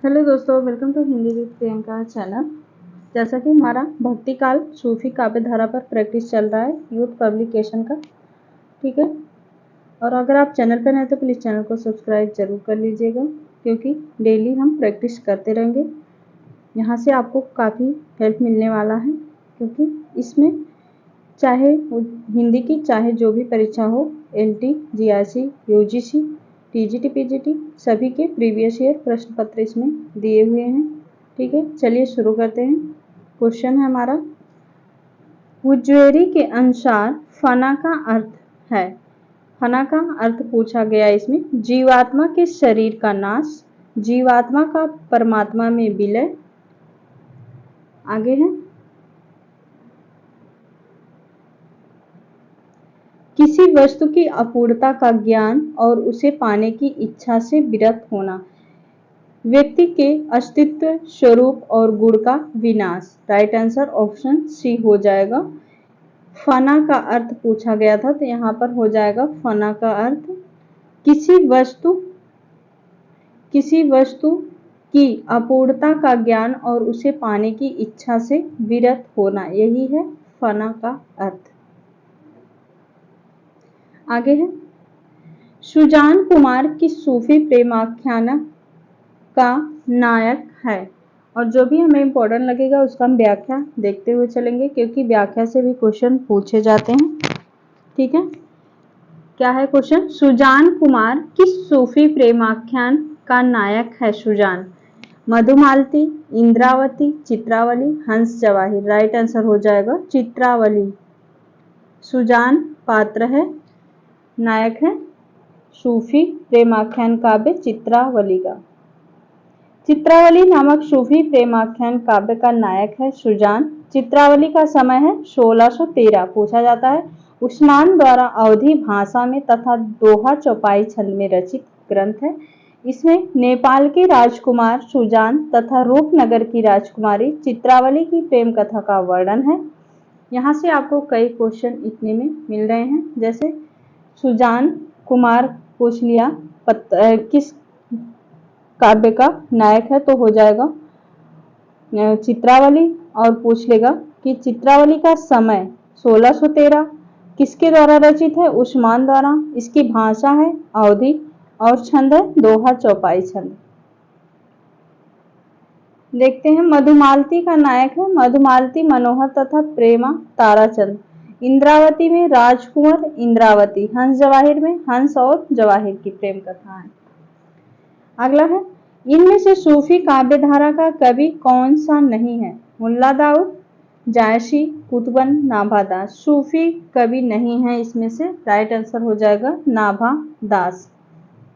Hello दोस्तों, welcome to Hindi with Priyanka channel. जैसा कि हमारा भक्ति काल सूफी काव्य धारा पर प्रैक्टिस चल रहा है यूथ पब्लिकेशन का, ठीक है। और अगर आप चैनल पर नए तो प्लीज़ चैनल को सब्सक्राइब जरूर कर लीजिएगा, क्योंकि डेली हम प्रैक्टिस करते रहेंगे। यहाँ से आपको काफ़ी हेल्प मिलने वाला है, क्योंकि इसमें चाहे हिंदी की चाहे जो भी परीक्षा हो, LT, GRC, UGC, TGT, PGT सभी के प्रीवियस ईयर प्रश्न पत्र इसमें दिए हुए हैं, ठीक है। चलिए शुरू करते हैं। क्वेश्चन है हमारा, हुज्वेरी के अनुसार फना का अर्थ है। फना का अर्थ पूछा गया इसमें, जीवात्मा के शरीर का नाश, जीवात्मा का परमात्मा में विलय। आगे है, किसी वस्तु की अपूर्णता का ज्ञान और उसे पाने की इच्छा से विरक्त होना, व्यक्ति के अस्तित्व, स्वरूप और गुण का विनाश। राइट आंसर ऑप्शन सी हो जाएगा। फना का अर्थ पूछा गया था, तो यहाँ पर हो जाएगा फना का अर्थ किसी वस्तु की अपूर्णता का ज्ञान और उसे पाने की इच्छा से विरक्त होना, यही है फना का अर्थ। आगे है, सुजान कुमार किस सूफी प्रेमाख्यान का नायक है। और जो भी हमें इम्पोर्टेंट लगेगा उसका हम व्याख्या देखते हुए चलेंगे, क्योंकि व्याख्या से भी क्वेश्चन पूछे जाते हैं, ठीक है। क्या है क्वेश्चन, सुजान कुमार किस सूफी प्रेमाख्यान का नायक है। सुजान, मधुमालती, इंद्रावती, चित्रावली, हंस जवाहिर। राइट आंसर हो जाएगा चित्रावली। सुजान पात्र है, नायक है सूफी प्रेमाख्यान काव्य चित्रावली का। चित्रावली नामक सूफी प्रेमाख्यान काव्य का नायक है सुजान। चित्रावली का समय है 1613। पूछा जाता है, उस्मान द्वारा अवधी भाषा में तथा दोहा चौपाई छंद में रचित ग्रंथ है। इसमें नेपाल के राजकुमार सुजान तथा रूपनगर की राजकुमारी चित्रावली की प्रेम कथा का वर्णन है। यहाँ से आपको कई क्वेश्चन इतने में मिल रहे हैं, जैसे सुजान कुमार पूछ लिया किस काव्य का नायक है, तो हो जाएगा चित्रावली। और पूछ लेगा कि चित्रावली का समय 1613, किसके द्वारा रचित है, उस्मान द्वारा, इसकी भाषा है अवधी और छंद है दोहा चौपाई छंद। देखते हैं, मधुमालती का नायक है मधुमालती मनोहर तथा प्रेमा ताराचंद। इंद्रावती में राजकुंवर इंद्रावती। हंस जवाहिर में हंस और जवाहिर की प्रेम कथा है। अगला है, इनमें से सूफी काव्य धारा का कवि कौन सा नहीं है। मुल्ला दाऊद, जायसी, कुतुबन, नाभा दास। सूफी कवि नहीं है इसमें से, राइट आंसर हो जाएगा नाभा दास।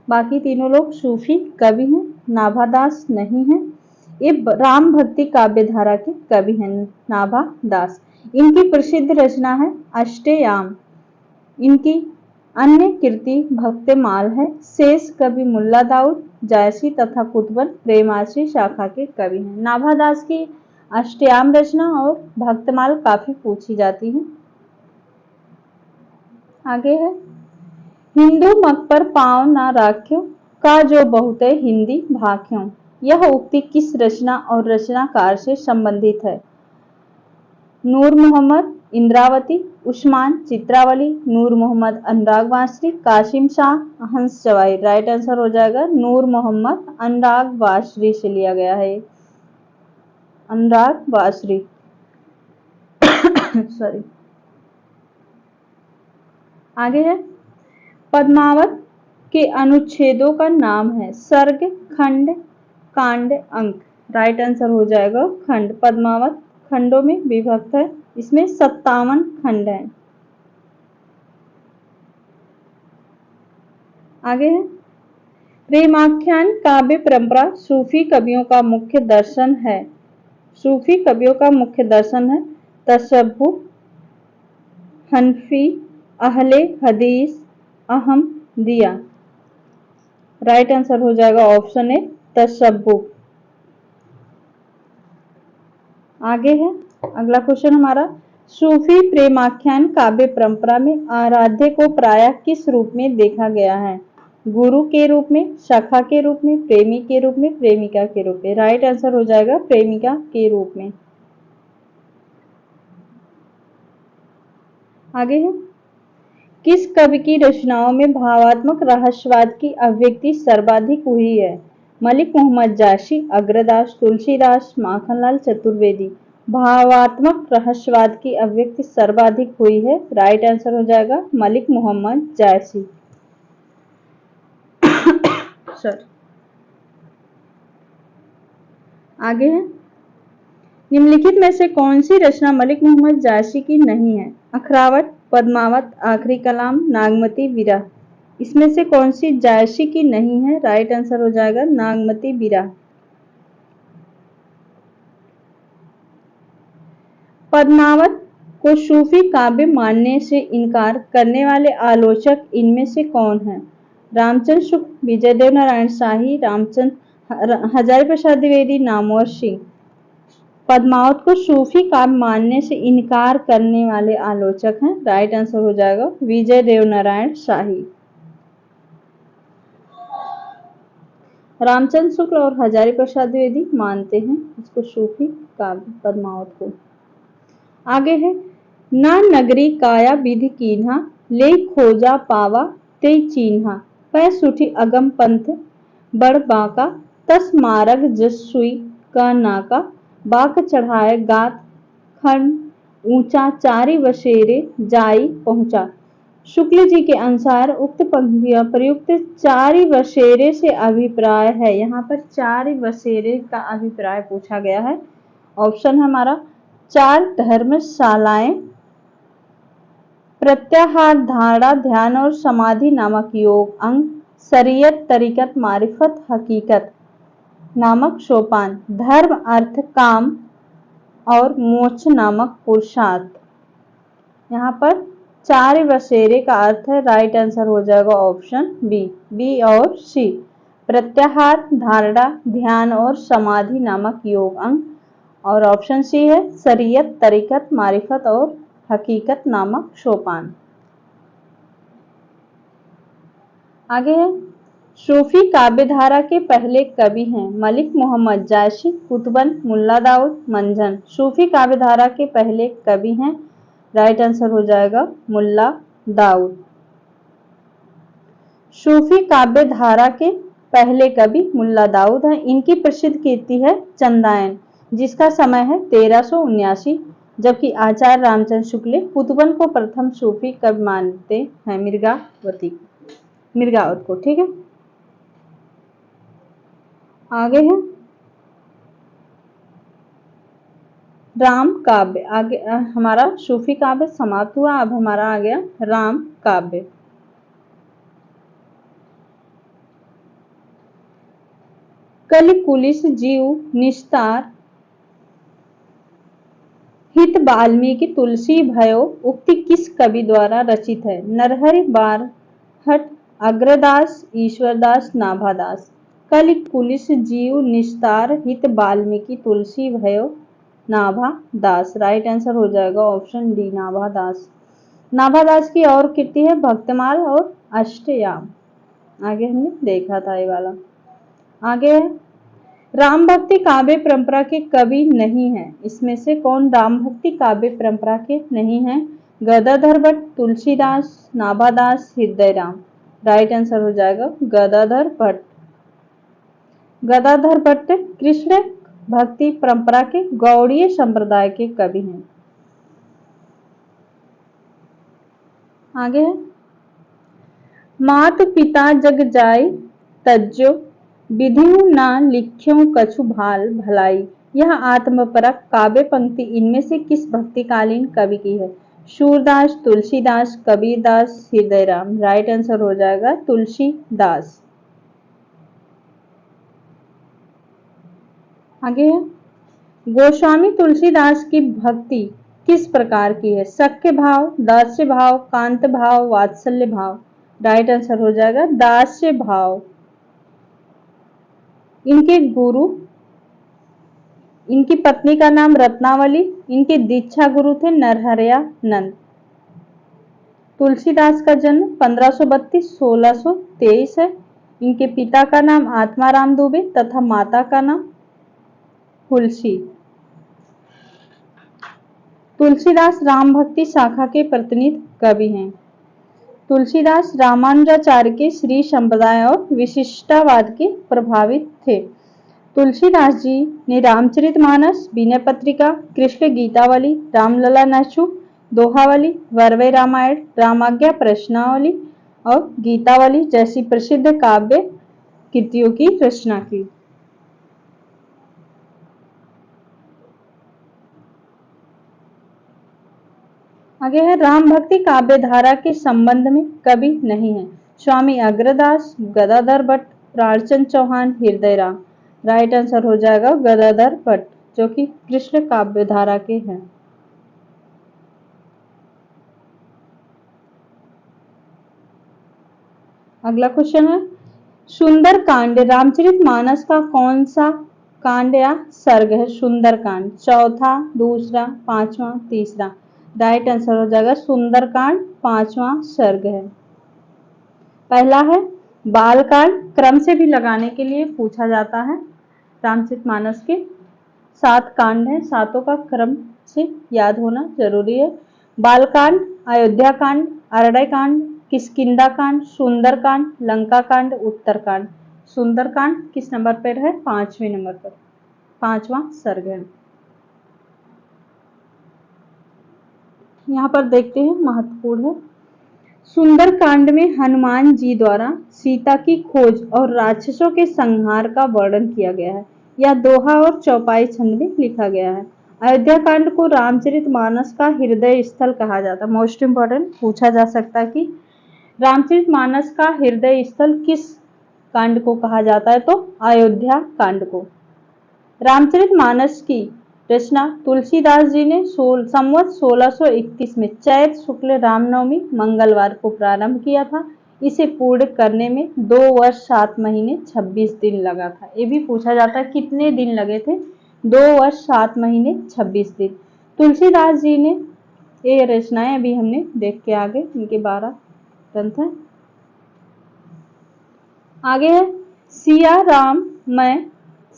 बाकी तीनों लोग सूफी कवि हैं, नाभा दास नहीं है। ये राम भक्ति काव्य धारा के कवि हैं नाभा दास। इनकी प्रसिद्ध रचना है अष्टयाम। इनकी अन्य कृति भक्तमाल है। शेष कवि मुल्ला दाऊद, जायसी तथा कुतुबन प्रेमाश्री शाखा के कवि हैं। नाभा दास की अष्टयाम रचना और भक्तमाल काफी पूछी जाती है। आगे है, हिंदू मत पर पांव ना राख्यो का जो बहुते हिंदी भाख्यों। यह उक्ति किस रचना और रचनाकार से संबंधित है। नूर मोहम्मद इंद्रावती, उस्मान चित्रावली, नूर मोहम्मद अनुराग बांसुरी, कासिम शाह हंस जवाहिर। राइट आंसर हो जाएगा नूर मोहम्मद अनुराग बांसुरी से लिया गया है, अनुराग बांसुरी सॉरी। आगे है, पद्मावत के अनुच्छेदों का नाम है सर्ग, खंड, कांड, अंक। राइट आंसर हो जाएगा खंड। पद्मावत खंडों में विभक्त है, इसमें 57 खंड हैं। आगे है, प्रेमाख्यान काव्य परंपरा सूफी कवियों का मुख्य दर्शन है। सूफी कवियों का मुख्य दर्शन है तशब्बुह, हनफी, अहले हदीस, अहमदिया। राइट आंसर हो जाएगा ऑप्शन ए तशब्बुह। आगे है, अगला क्वेश्चन हमारा, सूफी प्रेमाख्यान काव्य परंपरा में आराध्य को प्रायः किस रूप में देखा गया है। गुरु के रूप में, सखा के रूप में, प्रेमी के रूप में, प्रेमिका के रूप में। राइट आंसर हो जाएगा प्रेमिका के रूप में। आगे है, किस कवि की रचनाओं में भावात्मक रहस्यवाद की अभिव्यक्ति सर्वाधिक हुई है? मलिक मोहम्मद जायसी, अग्रदास, तुलसीदास, माखनलाल चतुर्वेदी। भावात्मक रहस्यवाद की अभिव्यक्ति सर्वाधिक हुई है। राइट आंसर हो जाएगा मलिक मोहम्मद जायसी। आगे है, निम्नलिखित में से कौन सी रचना मलिक मोहम्मद जायसी की नहीं है? अखरावत, पद्मावत, आखिरी कलाम, नागमती, विरह। इसमें से कौन सी जायसी की नहीं है? राइट आंसर हो जाएगा नागमती, विरह। पद्मावत को सूफी काव्य मानने से इनकार करने वाले आलोचक इनमें से कौन है? रामचंद्र शुक्ल, विजय देव नारायण शाही, रामचंद्र हजारी प्रसाद द्विवेदी, नामवर सिंह। पद्मावत को सूफी काव्य मानने से इनकार करने वाले आलोचक हैं। राइट आंसर हो जाएगा विजय देव नारायण शाही। रामचंद्र शुक्ल और हजारी प्रसाद द्विवेदी मानते हैं इसको सूफी काव्य पद्मावत को। आगे है, ना नगरी काया विधि कीन्हा, ले खोजा पावा ते चीन्हा, पै सुठी अगम पंथ बड़ बाका, तस मारग जस सुई का नाका, बाक चढ़ाए गात खंड ऊंचा, चारी वशेरे जाई पहुंचा। शुक्ल जी के अनुसार उक्त पंक्तियां प्रयुक्त चारी वशेरे से अभिप्राय है। यहाँ पर चारी वशेरे का अभिप्राय पूछा गया है। ऑप्शन है हमारा, 4 धर्मशालाएं, प्रत्याहार, धारणा, ध्यान और समाधि नामक योग अंग, शरीयत, तरीकत, मारिफत, हकीकत नामक सोपान, धर्म, अर्थ, काम और मोक्ष नामक पुरुषार्थ। यहाँ पर 4 वशेरे का अर्थ है। राइट आंसर हो जाएगा ऑप्शन बी और सी, प्रत्याहार, धारणा, ध्यान और समाधि नामक योग अंग। और ऑप्शन सी है शरीयत, तरीकत, मारिफत और हकीकत नामक सोपान। आगे है, सूफी काव्यधारा के पहले कवि हैं? मलिक मोहम्मद जायसी, कुतुबन, मुल्ला दाऊद, मंझन। सूफी काव्यधारा के पहले कवि हैं। राइट आंसर हो जाएगा मुल्ला दाऊद। सूफी काव्यधारा के पहले कवि मुल्ला दाऊद हैं। इनकी प्रसिद्ध कृति है चंदायन, जिसका समय है 1379, जबकि आचार्य रामचंद्र शुक्ल कुतुबन को प्रथम सूफी कवि मानते हैं, मिर्गावत को। ठीक है, आगे है राम काव्य। आगे हमारा सूफी काव्य समाप्त हुआ, अब हमारा आ गया राम काव्य। कलि कुलिस जीव निस्तार, हित वाल्मीकि तुलसी भयो, उक्ति किस कवि द्वारा रचित है? नरहरि बारहट, अग्रदास, ईश्वरदास, नाभादास। कलि कुलिस जीव निस्तार, हित वाल्मीकि तुलसी भयो, नाभादास। राइट आंसर हो जाएगा ऑप्शन डी, नाभादास। नाभादास की और कृति है भक्तमाल और अष्टयाम। आगे हमने देखा था ये वाला। आगे है, राम भक्ति काव्य परंपरा के कवि नहीं है। इसमें से कौन राम भक्ति काव्य परंपरा के नहीं है? गदाधर भट्ट, तुलसीदास, नाभादास, हृदय राम। राइट आंसर हो जाएगा गदाधर भट्ट। गदाधर भट्ट कृष्ण भक्ति परंपरा के गौड़ीय संप्रदाय के कवि हैं। आगे है, मात पिता जग जाय तज्जो, विधियु ना लिख्यों कछु भाल भलाई। यह आत्मपरक काव्य पंक्ति इनमें से किस भक्तिकालीन कवि की है? सूरदास, तुलसीदास, कबीरदास, हृदय राम। राइट आंसर हो जाएगा तुलसीदास। आगे है, गोस्वामी तुलसीदास की भक्ति किस प्रकार की है? सख्य भाव, दास्य भाव, कांत भाव, वात्सल्य भाव। राइट आंसर हो जाएगा दास्य भाव। इनके गुरु, इनकी पत्नी का नाम रत्नावली, इनके दीक्षा गुरु थे नरहरयानंद। तुलसीदास का जन्म 1532-1623 है। इनके पिता का नाम आत्माराम दुबे तथा माता का नाम हुलसी। तुलसीदास राम भक्ति शाखा के प्रतिनिधि कवि हैं। तुलसीदास रामानुजाचार्य के श्री संप्रदाय और विशिष्टावाद के प्रभावित थे। तुलसीदास जी ने रामचरितमानस, विनय पत्रिका, कृष्ण गीतावली, रामलला नचू, दोहावली, वरवे रामायण, रामाज्ञा प्रश्नावली और गीतावली जैसी प्रसिद्ध काव्य कृतियों की रचना की। आगे है राम भक्ति काव्य धारा के संबंध में कवि नहीं है। स्वामी अग्रदास, गदाधर भट्ट, प्राणचंद चौहान, हृदय राम। राइट आंसर हो जाएगा गदाधर भट्ट, जो कि कृष्ण काव्य धारा के हैं। अगला क्वेश्चन है, सुंदर कांड रामचरितमानस का कौन सा कांड या सर्ग है? सुंदर कांड, चौथा, दूसरा, पांचवा, तीसरा। राइट आंसर हो जाएगा सुंदर कांड, पांचवा सर्ग है। पहला है बाल कांड, क्रम से भी लगाने के लिए पूछा जाता है। रामचरितमानस के 7 कांड हैं, सातों का क्रम से याद होना जरूरी है। बाल कांड, अयोध्या कांड, अरड़य कांड, किष्किंधा कांड, सुंदर कांड, लंका कांड, उत्तर कांड। सुंदर कांड किस नंबर पर है? 5वें नंबर पर, 5वां सर्ग है। यहाँ पर देखते हैं, महत्वपूर्ण है। सुंदर कांड में हनुमान जी द्वारा सीता की खोज और राक्षसों के संहार का वर्णन किया गया है। यह दोहा और चौपाई छंद में लिखा गया है। अयोध्या कांड को रामचरितमानस का हृदय स्थल कहा जाता है। मोस्ट इंपॉर्टेंट पूछा जा सकता है कि रामचरितमानस का हृदय स्थल किस कांड को कहा जाता है? तो अयोध्या कांड को। रामचरितमानस की रचना तुलसीदास जी ने संवत 1631 में चैत शुक्ल रामनवमी मंगलवार को प्रारंभ किया था। इसे पूर्ण करने में 2 वर्ष 7 महीने 26 दिन लगा था। ये भी पूछा जाता है कितने दिन लगे थे? 2 वर्ष 7 महीने 26 दिन। तुलसीदास जी ने ये रचनाएं अभी हमने देख के आगे, इनके 12 ग्रंथ हैं। आगे है, सिया राम मैं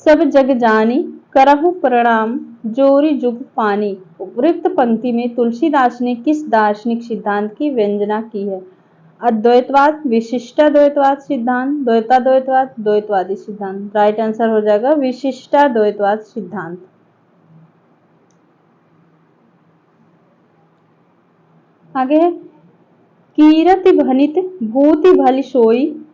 सब जग जानी, करहु प्रणाम जोरी जुग पानी। उपरोक्त पंक्ति में तुलसीदास ने किस दार्शनिक सिद्धांत की व्यंजना की है? अद्वैतवाद, विशिष्टाद्वैतवाद सिद्धांत, द्वैताद्वैतवाद, द्वैतवादी सिद्धांत। राइट आंसर हो जाएगा विशिष्टाद्वैतवाद सिद्धांत। आगे है, कीरति भनित भूति भली सोई,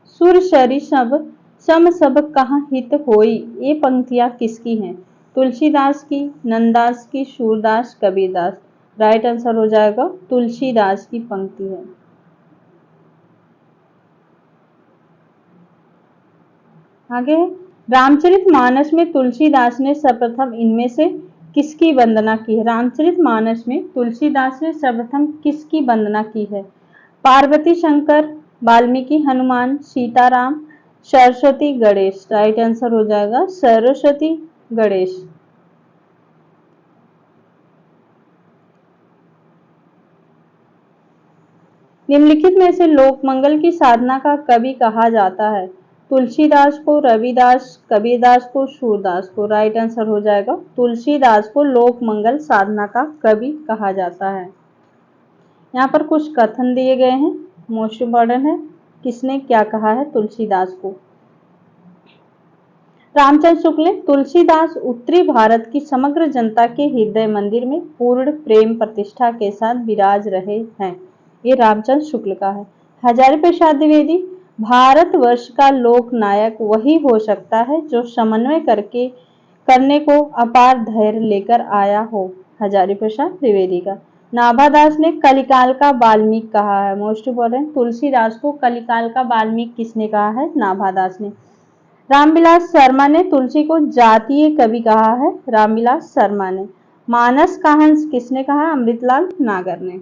सुर सरी सब सम सब कहाँ हित होई। ये पंक्तियां किसकी हैं? तुलसीदास की, नंददास की, सूरदास, कबीरदास। राइट आंसर हो जाएगा तुलसीदास की पंक्ति है। आगे रामचरितमानस में तुलसीदास ने सर्वप्रथम इनमें से किसकी वंदना की है? रामचरितमानस में तुलसीदास ने सर्वप्रथम किसकी वंदना की है? पार्वती शंकर, वाल्मीकि हनुमान, सीताराम, सरस्वती गणेश। राइट आंसर हो जाएगा सरस्वती गणेश। निम्नलिखित में से लोकमंगल की साधना का कवि कहा जाता है? तुलसीदास को, रविदास, कबीरदास को, सूरदास को। राइट आंसर हो जाएगा तुलसीदास को लोकमंगल साधना का कवि कहा जाता है। यहाँ पर कुछ कथन दिए गए हैं, मोस्ट इंपॉर्टेंट है, किसने क्या कहा है तुलसीदास को। रामचंद्र शुक्ल, तुलसीदास उत्तरी भारत की समग्र जनता के हृदय मंदिर में पूर्ण प्रेम प्रतिष्ठा के साथ विराज रहे हैं। ये रामचंद्र शुक्ल का है। हजारी प्रसाद द्विवेदी, भारतवर्ष का लोक नायक वही हो सकता है जो समन्वय करने को अपार धैर्य लेकर आया हो। हजारी प्रसाद द्विवेदी का। नाभादास ने कलिकाल का वाल्मीकि कहा है। मोस्ट इंपॉर्टेंट, तुलसीदास को कलिकाल का वाल्मीकि किसने कहा है? नाभादास ने। रामविलास शर्मा ने तुलसी को जातीय कवि कहा है। रामविलास शर्मा ने। मानस का हंस किसने कहा? अमृतलाल नागर ने।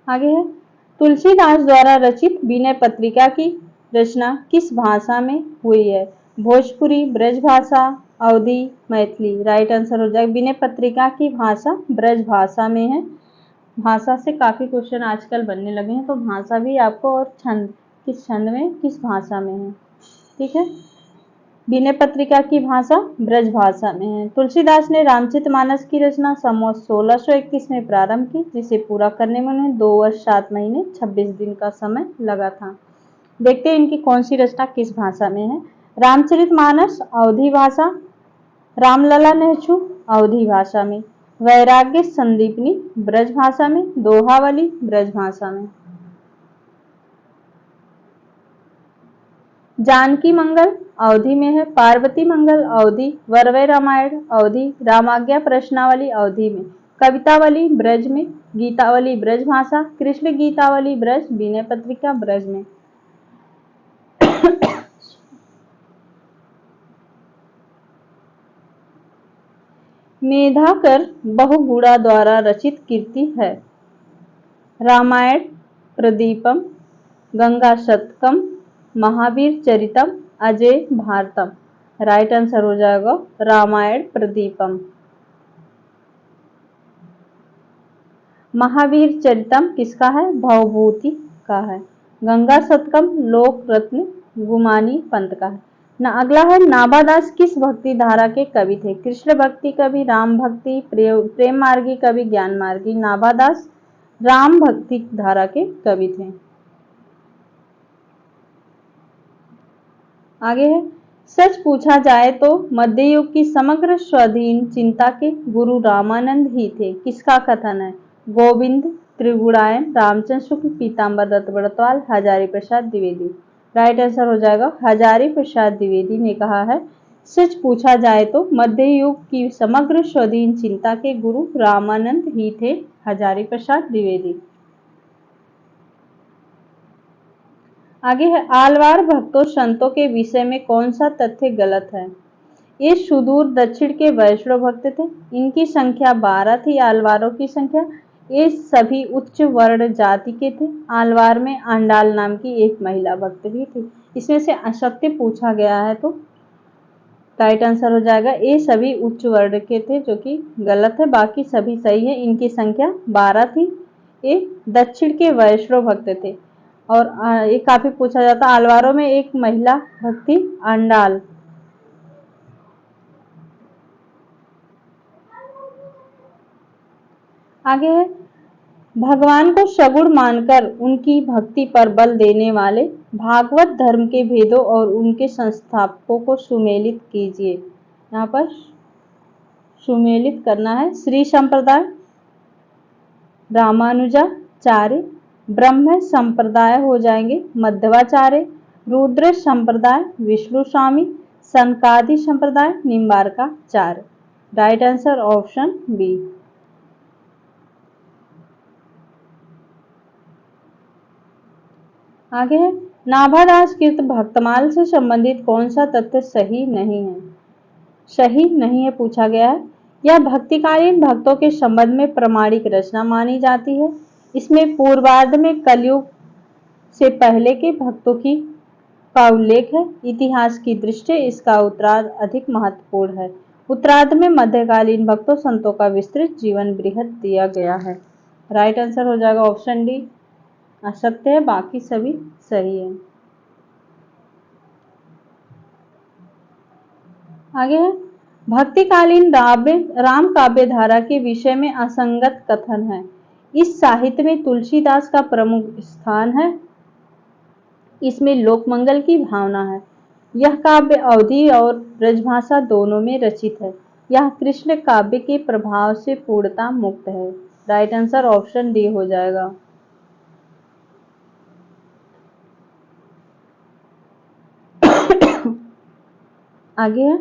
आगे है, तुलसीदास द्वारा रचित विनय पत्रिका की रचना किस भाषा में हुई है? भोजपुरी, ब्रजभाषा, अवधी, मैथिली। राइट आंसर हो जाएगा। विनय पत्रिका की भाषा ब्रज भाषा में है। भाषा से काफी क्वेश्चन आजकल बनने लगे हैं, तो भाषा भी आपको, और छंद, किस छंद में, किस भाषा में है, ठीक है। विनय पत्रिका की भाषा ब्रज भाषा में है। तुलसीदास ने रामचरितमानस की रचना संवत 1621 में प्रारंभ की, जिसे पूरा करने में उन्हें 2 वर्ष 7 महीने 26 दिन का समय लगा था। देखते हैं इनकी कौन सी रचना किस भाषा में है। रामचरितमानस अवधी भाषा, रामलला नेछू अवधी भाषा में, वैराग्य संदीपनी ब्रज भाषा में, दोहावली ब्रज भाषा में। जानकी मंगल अवधी में है, पार्वती मंगल अवधी, वरवै रामायण अवधी, रामाज्ञा प्रश्नावली अवधी में, कवितावली ब्रज में, गीतावली ब्रज भाषा, कृष्ण गीतावली ब्रज, विनय पत्रिका ब्रज में। मेधाकर बहुगुणा द्वारा रचित कीर्ति है। रामायण प्रदीपम, गंगा शतकम, महावीर चरितम, अजय भारतम। राइट आंसर हो जाएगा रामायण प्रदीपम। महावीर चरितम किसका है? भवभूति का है। गंगा शतकम लोक रत्न गुमानी पंत का है। अगला है, नाभादास किस भक्ति धारा के कवि थे? कृष्ण भक्ति कवि, राम भक्ति, प्रेम मार्गी कवि, ज्ञान मार्गी। नाभादास राम भक्ति धारा के कवि थे। आगे है, सच पूछा जाए तो मध्य युग की समग्र स्वाधीन चिंता के गुरु रामानंद ही थे। किसका कथन है? गोविंद त्रिगुणायन, रामचंद्र शुक्ल, पीताम्बर दत्त बड़तवाल, हजारी प्रसाद द्विवेदी। राइट आंसर हो जाएगा हजारी प्रसाद द्विवेदी ने कहा है, सच पूछा जाए तो मध्य युग की समग्र स्वाधीन चिंता के गुरु रामानंद ही थे, हजारी प्रसाद द्विवेदी। आगे है, आलवार भक्तों संतों के विषय में कौन सा तथ्य गलत है? ये सुदूर दक्षिण के वैष्णव भक्त थे, इनकी संख्या 12 थी। आलवारों की संख्या, ये सभी उच्च वर्ण जाति के थे। आलवार में आंडाल नाम की एक महिला भक्त भी थी। इसमें से असत्य पूछा गया है तो राइट आंसर हो जाएगा, ये सभी उच्च वर्ण के थे, जो कि गलत है, बाकी सभी सही है। इनकी संख्या 12 थी। ये दक्षिण के वैष्णव भक्त थे। और ये काफी पूछा जाता, आलवारों में एक महिला भक्ति आंडाल। आगे है, भगवान को सगुण मानकर उनकी भक्ति पर बल देने वाले भागवत धर्म के भेदों और उनके संस्थापकों को सुमेलित कीजिए। यहाँ पर सुमेलित करना है। श्री संप्रदाय, रामानुजाचार्य, ब्रह्म संप्रदाय हो जाएंगे मध्वाचार्य, रुद्र संप्रदाय विष्णु स्वामी, सनकादि संप्रदाय Nimbarkacharya. Right answer option B. आगे है, नाभादास कृत भक्तमाल से संबंधित कौन सा तथ्य सही नहीं है? सही नहीं है पूछा गया है। यह भक्तिकालीन भक्तों के संबंध में प्रमाणिक रचना मानी जाती है। इसमें पूर्वार्ध में कलयुग से पहले के भक्तों की का उल्लेख है। इतिहास की दृष्टि इसका उत्तरार्ध अधिक महत्वपूर्ण है। उत्तरार्ध में मध्यकालीन भक्तों संतों का विस्तृत जीवन बृहद दिया गया है। राइट आंसर हो जाएगा ऑप्शन डी। असत्य है, बाकी सभी सही है। आगे है, भक्तिकालीन राम काव्य धारा के विषय में असंगत कथन है। इस साहित्य में तुलसीदास का प्रमुख स्थान है। इसमें लोकमंगल की भावना है। यह काव्य अवधी और ब्रजभाषा दोनों में रचित है। यह कृष्ण काव्य के प्रभाव से पूर्णता मुक्त है। राइट आंसर ऑप्शन डी हो जाएगा। आगे है,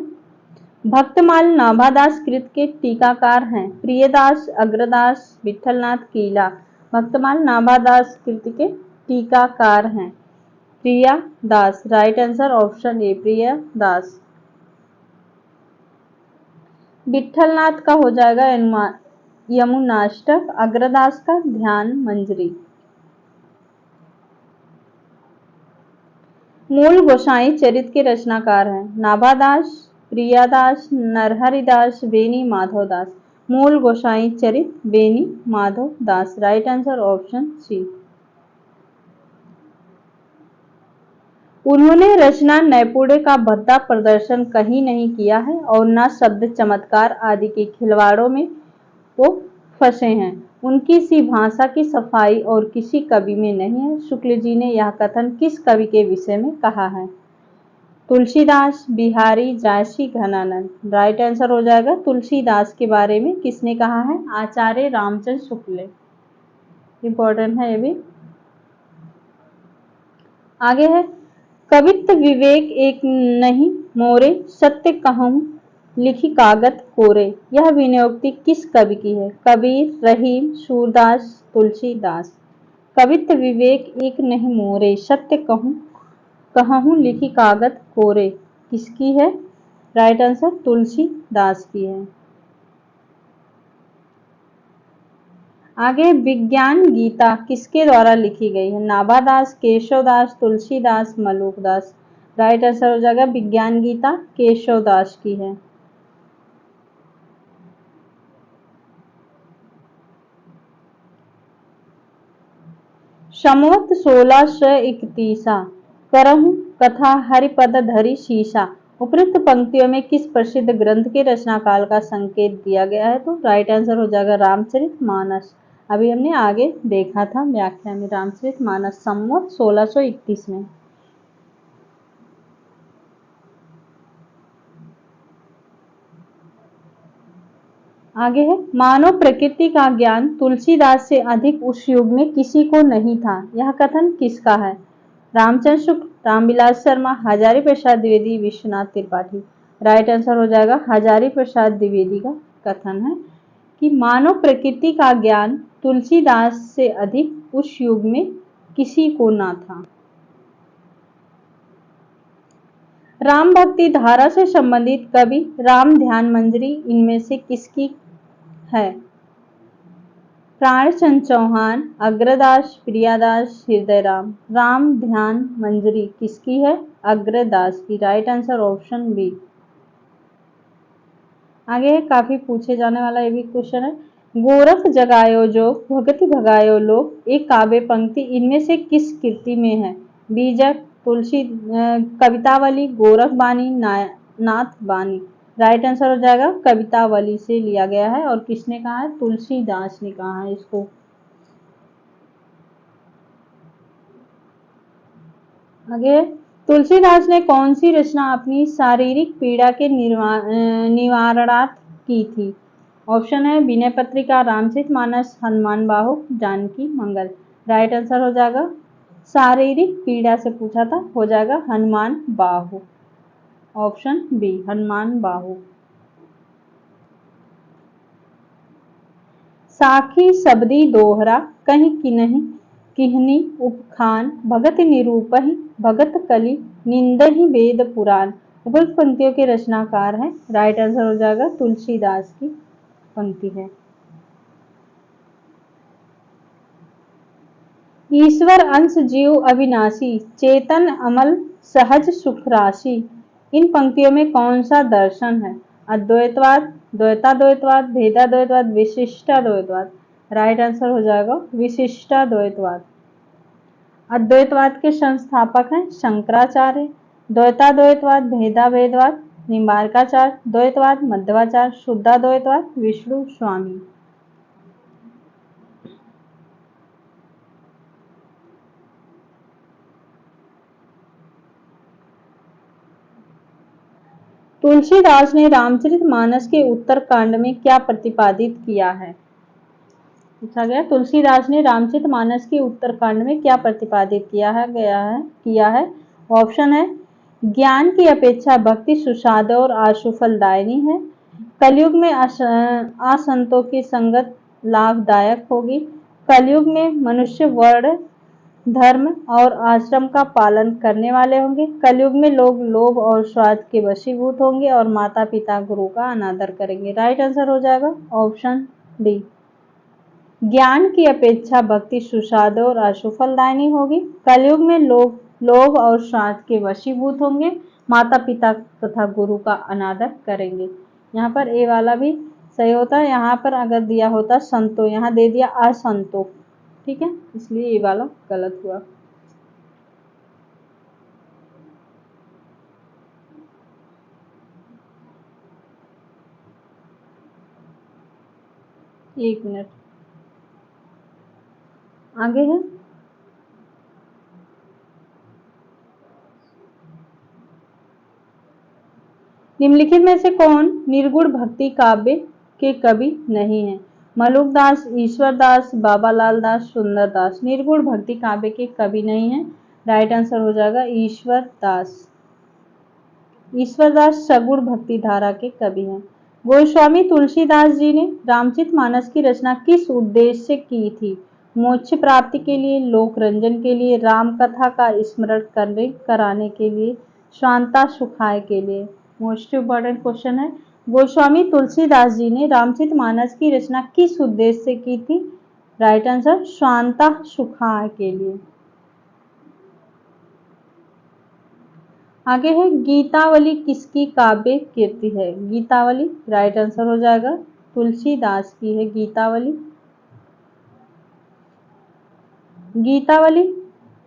भक्तमाल नाभादास कृत के टीकाकार हैं प्रियदास, अग्रदास, विठलनाथ कीला। भक्तमाल नाभादास कृत के टीकाकार हैं प्रिया दास। राइट आंसर ऑप्शन ए प्रिया दास। विठलनाथ का हो जाएगा यमुनाष्टक, अग्रदास का ध्यान मंजरी। मूल गोसाई चरित के रचनाकार हैं Nabhadas, Priyadas, Narharidas, Beni Madhavdas. Mool Gosai Charit Beni Madhavdas. Right answer option C. उन्होंने रचना नैपुण्य का भद्दा प्रदर्शन कहीं नहीं किया है और न शब्द चमत्कार आदि के खिलवाड़ों में वो फंसे हैं। उनकी सी भाषा की सफाई और किसी कवि में नहीं है। शुक्ल जी ने यह कथन किस कवि के विषय में कहा है? तुलसीदास, बिहारी, जायसी, घनानंद। राइट आंसर हो जाएगा तुलसीदास के बारे में किसने कहा है? आचार्य रामचंद्र शुक्ल। इंपॉर्टेंट है ये भी। आगे है कवित्व विवेक एक नहीं मोरे, सत्य कहूं लिखी कागत कोरे। यह विनयोक्ति किस कवि की है? कबीर, रहीम, सूरदास, तुलसीदास। कवित्व विवेक एक नहीं मोरे, सत्य कहूं लिखी कागत कोरे किसकी है? राइट आंसर तुलसीदास की है। आगे विज्ञान गीता किसके द्वारा लिखी गई है? नाभादास, केशवदास, तुलसीदास, मलुकदास। राइट आंसर हो जाएगा विज्ञान गीता केशवदास की है। संवत 1631 करहु कथा हरिपद धरि शीशा। उपयुक्त पंक्तियों में किस प्रसिद्ध ग्रंथ के रचना काल का संकेत दिया गया है? तो राइट आंसर हो जाएगा रामचरितमानस। अभी हमने आगे देखा था व्याख्या में रामचरितमानस संवत 1631 में। आगे है मानव प्रकृति का ज्ञान तुलसीदास से अधिक उस युग में किसी को नहीं था। यह कथन किसका है? रामचंद्र शुक्ल, रामविलास शर्मा, हजारी प्रसाद द्विवेदी, विश्वनाथ त्रिपाठी। राइट आंसर हो जाएगा हजारी प्रसाद द्विवेदी का कथन है कि मानव प्रकृति का ज्ञान तुलसीदास से अधिक उस युग में किसी को ना था। राम भक्ति धारा से संबंधित कवि राम ध्यान मंजरी इनमें से किसकी है? प्राणचंद चौहान, अग्रदास, प्रियादास, हृदयराम। राम ध्यान मंजरी किसकी है? अग्रदास की। Right answer option B. आगे है काफी पूछे जाने वाला ये भी क्वेश्चन है। गोरख जगायो जोग भगति भगायो लोग एक काव्य पंक्ति इनमें से किस कृति में है? बीजक, तुलसी, कवितावली, गोरख बानी, नाथ बानी। राइट आंसर हो जाएगा कवितावली से लिया गया है। और किसने कहा है? तुलसीदास ने कहा है इसको। आगे तुलसीदास ने कौन सी रचना अपनी शारीरिक पीड़ा के निवारणार्थ की थी? ऑप्शन है विनय पत्रिका, रामचरितमानस, हनुमान बाहु, जानकी मंगल। राइट आंसर हो जाएगा शारीरिक पीड़ा से पूछा था, हो जाएगा हनुमान बाहु। ऑप्शन बी हनुमान बाहु। साखी शब्दी दोहरा कहीं की नहीं किहनी उपखान भगत निरूपहि भगत कलि निंदहि वेद पुराण। उपयुक्त पंक्तियों के रचनाकार हैं। राइट आंसर हो जाएगा तुलसीदास की पंक्ति है। ईश्वर अंश जीव अविनाशी चेतन अमल सहज सुख राशि। इन पंक्तियों में कौन सा दर्शन है? अद्वैतवाद, द्वैताद्वैतवाद, भेदाद्वैतवाद, विशिष्टाद्वैतवाद। राइट आंसर हो जाएगा विशिष्टाद्वैतवाद। अद्वैतवाद के संस्थापक हैं शंकराचार्य। द्वैताद्वैतवाद, भेदाभेदवाद, निम्बार्काचार्य। द्वैतवाद, मध्वाचार्य। शुद्धाद्वैतवाद, विष्णु स्वामी। तुलसीदास ने रामचरितमानस के उत्तरकांड में क्या प्रतिपादित किया है? पूछा गया तुलसीदास ने रामचरितमानस के उत्तरकांड में क्या प्रतिपादित किया है। ऑप्शन है ज्ञान की अपेक्षा भक्ति सुसाध्य और आशुफलदायिनी है। कलयुग में असंतों की संगत लाभदायक होगी। कलयुग में मनुष्य वर्ण धर्म और आश्रम का पालन करने वाले होंगे। कलयुग में लोग लोभ और स्वार्थ के वशीभूत होंगे और माता पिता गुरु का अनादर करेंगे। राइट आंसर हो जाएगा ऑप्शन डी। ज्ञान की अपेक्षा भक्ति सुसाध्य और आशुफलदायिनी होगी। कलयुग में लोग लोभ और स्वार्थ के वशीभूत होंगे। माता पिता तथा गुरु का अनादर करेंगे। यहाँ पर ए वाला भी सही होता है। यहाँ पर अगर दिया होता संतो, यहाँ दे दिया असंतो, ठीक है, इसलिए ये वाला गलत हुआ। एक मिनट, आगे है निम्नलिखित में से कौन निर्गुण भक्ति काव्य के कवि नहीं है? मलुक दास, ईश्वर दास, बाबालाल दास, सुंदर दास। निर्गुण भक्ति काव्य के कवि नहीं है। राइट आंसर हो जाएगा ईश्वर दास। ईश्वर दास सगुण भक्ति धारा के कवि हैं। गोस्वामी तुलसीदास जी ने रामचरितमानस की रचना किस उद्देश्य से की थी? मोक्ष प्राप्ति के लिए, लोक रंजन के लिए, राम कथा का स्मरण कराने के लिए, शांता सुखाय के लिए। मोस्ट इम्पोर्टेंट क्वेश्चन है। गोस्वामी तुलसीदास जी ने रामचरितमानस की रचना किस उद्देश्य से की थी? राइट आंसर शांता सुखाय के लिए। आगे है गीतावली किसकी काव्य कीर्ति है? गीतावली राइट आंसर हो जाएगा तुलसीदास की है गीतावली। गीतावली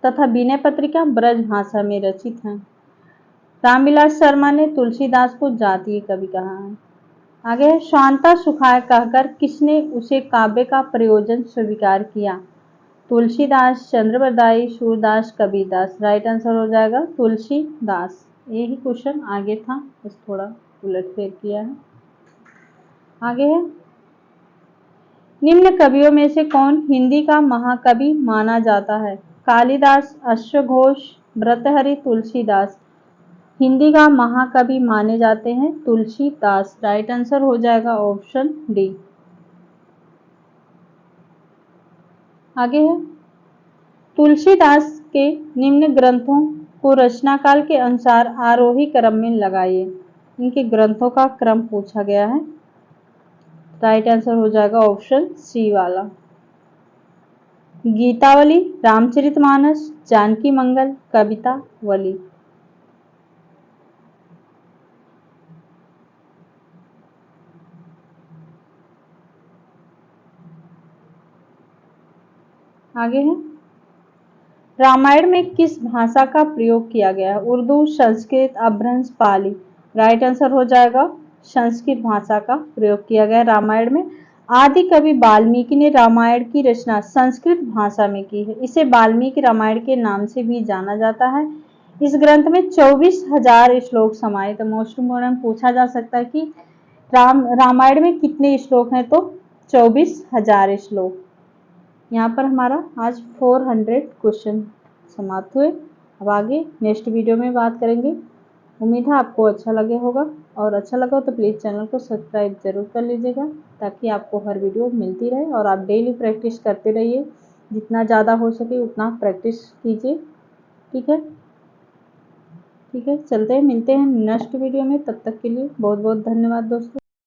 तथा विनय पत्रिका ब्रज भाषा में रचित है। रामविलास शर्मा ने तुलसीदास को जातीय कवि कहा है। आगे है शांता सुखाय कहकर किसने उसे काव्य का प्रयोजन स्वीकार किया? तुलसीदास, चंद्रबरदाई, सूरदास, कबीरदास। राइट आंसर हो जाएगा तुलसीदास। यही क्वेश्चन आगे था, बस थोड़ा उलटफेर किया है। आगे है निम्न कवियों में से कौन हिंदी का महाकवि माना जाता है? कालिदास, अश्वघोष, भर्तृहरि, तुलसीदास। हिंदी का महाकवि माने जाते हैं तुलसीदास। राइट आंसर हो जाएगा ऑप्शन डी। आगे है तुलसीदास के निम्न ग्रंथों को रचना काल के अनुसार आरोही क्रम में लगाइए। इनके ग्रंथों का क्रम पूछा गया है। राइट आंसर हो जाएगा ऑप्शन सी वाला। गीतावली, रामचरितमानस, जानकी मंगल, कवितावली। आगे है रामायण में किस भाषा का प्रयोग किया गया है? उर्दू, संस्कृत, अपभ्रंश, पाली। राइट आंसर हो जाएगा संस्कृत भाषा का प्रयोग किया गया रामायण में। आदि कवि वाल्मीकि ने रामायण की रचना संस्कृत भाषा में की है। इसे वाल्मीकि रामायण के नाम से भी जाना जाता है। इस ग्रंथ में 24,000 श्लोक समाये। तो मोस्ट इम्पोर्टेंट पूछा जा सकता है कि रामायण में कितने श्लोक हैं? तो 24,000 श्लोक। यहाँ पर हमारा आज 400 क्वेश्चन समाप्त हुए। अब आगे नेक्स्ट वीडियो में बात करेंगे। उम्मीद है आपको अच्छा लगे होगा, और अच्छा लगा तो प्लीज़ चैनल को सब्सक्राइब जरूर कर लीजिएगा, ताकि आपको हर वीडियो मिलती रहे और आप डेली प्रैक्टिस करते रहिए। जितना ज़्यादा हो सके उतना प्रैक्टिस कीजिए। ठीक है, ठीक है, चलते हैं, मिलते हैं नेक्स्ट वीडियो में। तब तक के लिए बहुत बहुत धन्यवाद दोस्तों।